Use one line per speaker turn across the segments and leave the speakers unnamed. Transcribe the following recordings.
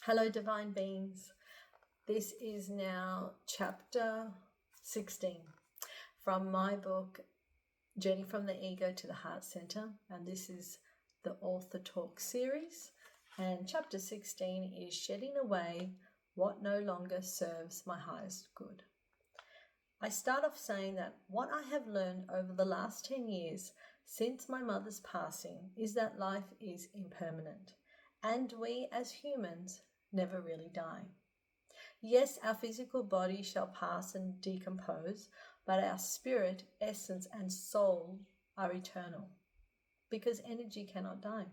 Hello, divine beings. This is now chapter 16 from my book, Journey from the Ego to the Heart Center. And this is the Author Talk series. And chapter 16 is Shedding Away What No Longer Serves My Highest Good. I start off saying that what I have learned over the last 10 years since my mother's passing is that life is impermanent. And we as humans never really die. Yes, our physical body shall pass and decompose, but our spirit, essence, and soul are eternal because energy cannot die.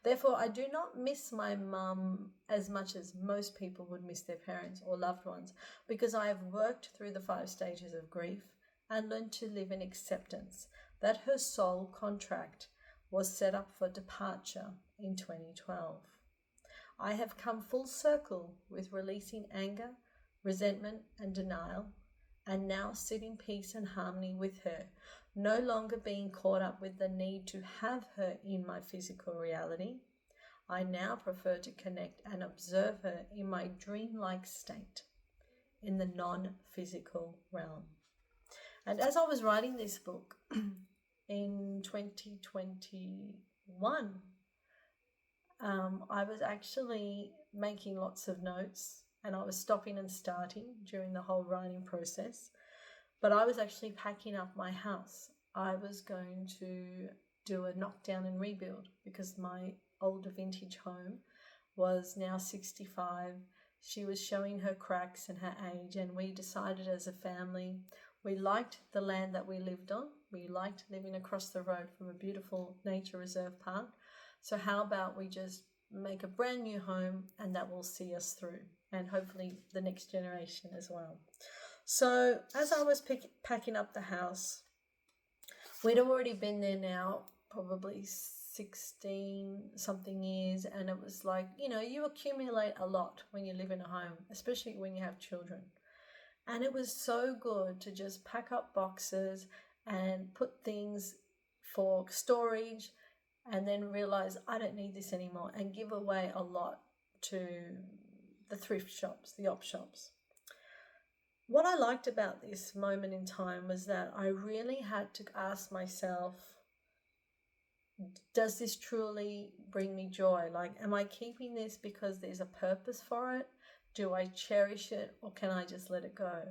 Therefore, I do not miss my mum as much as most people would miss their parents or loved ones because I have worked through the 5 stages of grief and learned to live in acceptance that her soul contract was set up for departure in 2012. I have come full circle with releasing anger, resentment, and denial, and now sit in peace and harmony with her, no longer being caught up with the need to have her in my physical reality. I now prefer to connect and observe her in my dreamlike state, in the non-physical realm. And as I was writing this book in 2021, I was actually making lots of notes and I was stopping and starting during the whole writing process. But I was actually packing up my house. I was going to do a knockdown and rebuild because my older vintage home was now 65. She was showing her cracks and her age, and we decided as a family we liked the land that we lived on. We liked living across the road from a beautiful nature reserve park. So how about we just make a brand new home and that will see us through and hopefully the next generation as well. So as I was packing up the house, we'd already been there now probably 16 something years, and it was like, you accumulate a lot when you live in a home, especially when you have children. And it was so good to just pack up boxes and put things for storage and then realize I don't need this anymore and give away a lot to the thrift shops, the op shops. What I liked about this moment in time was that I really had to ask myself, does this truly bring me joy? Like, am I keeping this because there's a purpose for it? Do I cherish it, or can I just let it go?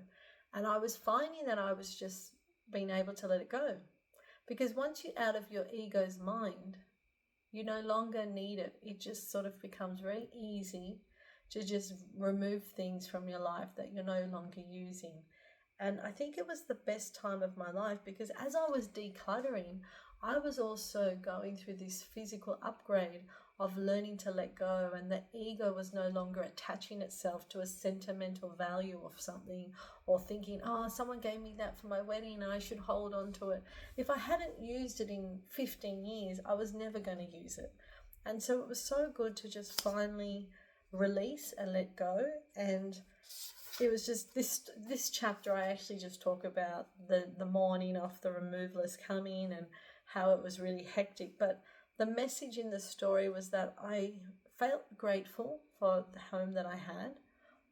And I was finding that I was just being able to let it go. Because once you're out of your ego's mind, you no longer need it. It just sort of becomes very easy to just remove things from your life that you're no longer using. And I think it was the best time of my life because as I was decluttering, I was also going through this physical upgrade of learning to let go, and the ego was no longer attaching itself to a sentimental value of something or thinking, someone gave me that for my wedding and I should hold on to it. If I hadn't used it in 15 years, I was never going to use it. And so it was so good to just finally release and let go. And it was just this chapter, I actually just talk about the morning of the removalists coming and how it was really hectic. But the message in the story was that I felt grateful for the home that I had,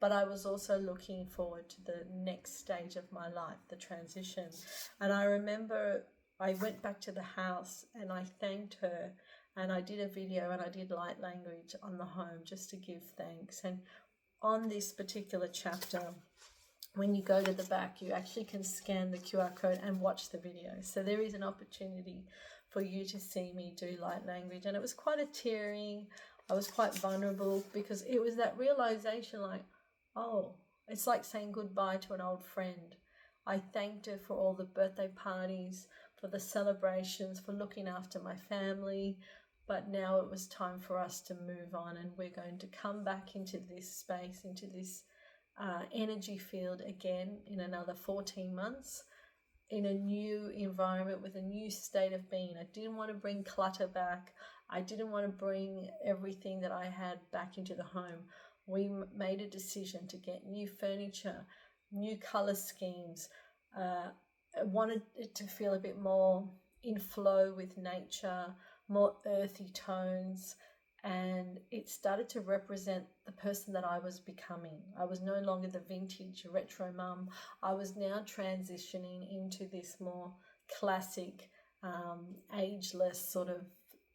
but I was also looking forward to the next stage of my life, the transition. And I remember I went back to the house and I thanked her, and I did a video and I did light language on the home just to give thanks. And on this particular chapter, when you go to the back, you actually can scan the QR code and watch the video. So there is an opportunity for you to see me do light language. And it was quite a teary, I was quite vulnerable because it was that realization like, it's like saying goodbye to an old friend. I thanked her for all the birthday parties, for the celebrations, for looking after my family. But now it was time for us to move on, and we're going to come back into this space, into this energy field again in another 14 months in a new environment with a new state of being. I didn't want to bring clutter back. I didn't want to bring everything that I had back into the home. We made a decision to get new furniture, new color schemes. I wanted it to feel a bit more in flow with nature, more earthy tones, and it started to represent the person that I was becoming. I was no longer the vintage retro mum. I was now transitioning into this more classic, ageless, sort of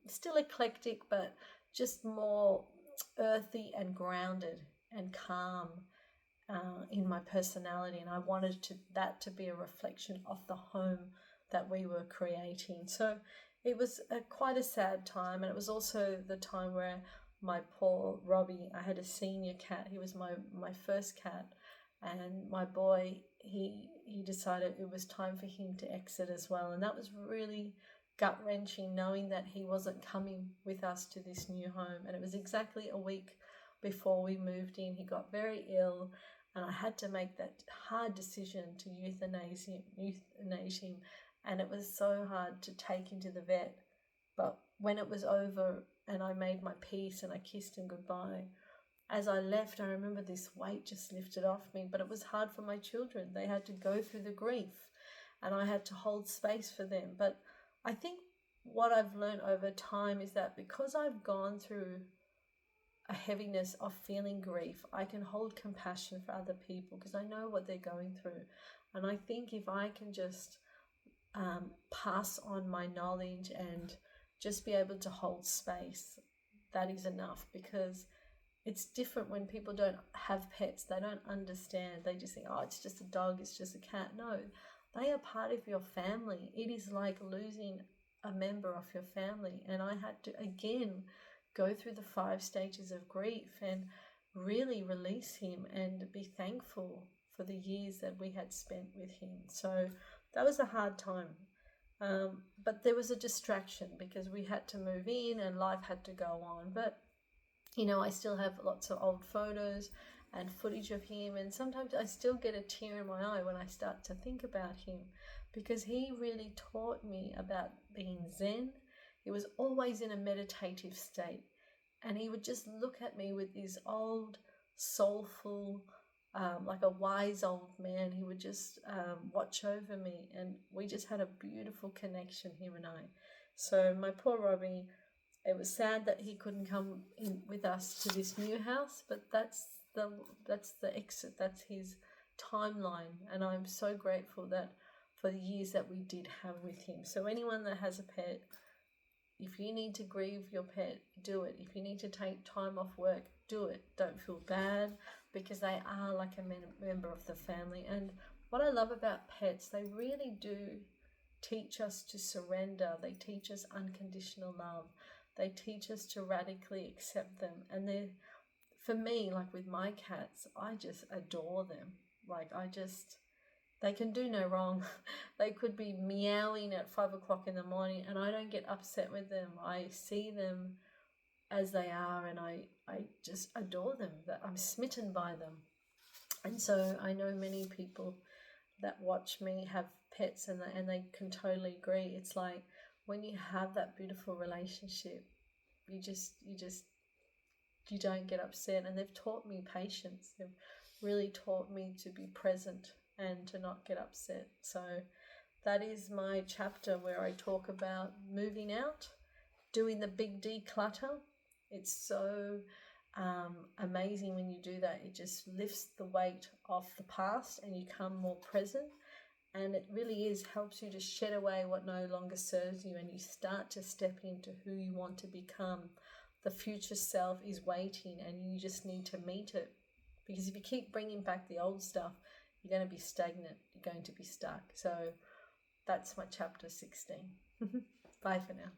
still eclectic, but just more earthy and grounded and calm in my personality. And I wanted that to be a reflection of the home that we were creating. So it was quite a sad time, and it was also the time where my poor Robbie, I had a senior cat. He was my first cat, and my boy, he decided it was time for him to exit as well. And that was really gut-wrenching, knowing that he wasn't coming with us to this new home. And it was exactly a week before we moved in. He got very ill, and I had to make that hard decision to euthanize him. And it was so hard to take him to the vet. But when it was over and I made my peace and I kissed him goodbye, as I left, I remember this weight just lifted off me. But it was hard for my children. They had to go through the grief, and I had to hold space for them. But I think what I've learned over time is that because I've gone through a heaviness of feeling grief, I can hold compassion for other people because I know what they're going through. And I think if I can just pass on my knowledge and just be able to hold space, that is enough. Because it's different when people don't have pets. They don't understand. They just think, oh, it's just a dog, it's just a cat. No, they are part of your family. It is like losing a member of your family. And I had to, again, go through the 5 stages of grief and really release him and be thankful for the years that we had spent with him. So that was a hard time. But there was a distraction because we had to move in and life had to go on. But, I still have lots of old photos and footage of him. And sometimes I still get a tear in my eye when I start to think about him, because he really taught me about being Zen. He was always in a meditative state. And he would just look at me with this old, soulful, like a wise old man. He would just watch over me, and we just had a beautiful connection, him and I. So my poor Robbie, it was sad that he couldn't come in with us to this new house, but that's the exit. That's his timeline, and I'm so grateful that for the years that we did have with him. So anyone that has a pet, if you need to grieve your pet, do it. If you need to take time off work, do it. Don't feel bad, because they are like a member of the family. And what I love about pets, they really do teach us to surrender. They teach us unconditional love. They teach us to radically accept them. And for me, like with my cats, I just adore them. They can do no wrong. They could be meowing at 5 o'clock in the morning and I don't get upset with them. I see them as they are, and I just adore them. That I'm smitten by them. And so I know many people that watch me have pets, and they can totally agree. It's like when you have that beautiful relationship, you don't get upset. And they've taught me patience. They've really taught me to be present and to not get upset. So that is my chapter where I talk about moving out, doing the big declutter. It's so amazing when you do that. It just lifts the weight off the past and you come more present. And it really helps you to shed away what no longer serves you, and you start to step into who you want to become. The future self is waiting, and you just need to meet it. Because if you keep bringing back the old stuff, you're going to be stagnant. You're going to be stuck. So that's my chapter 16. Bye for now.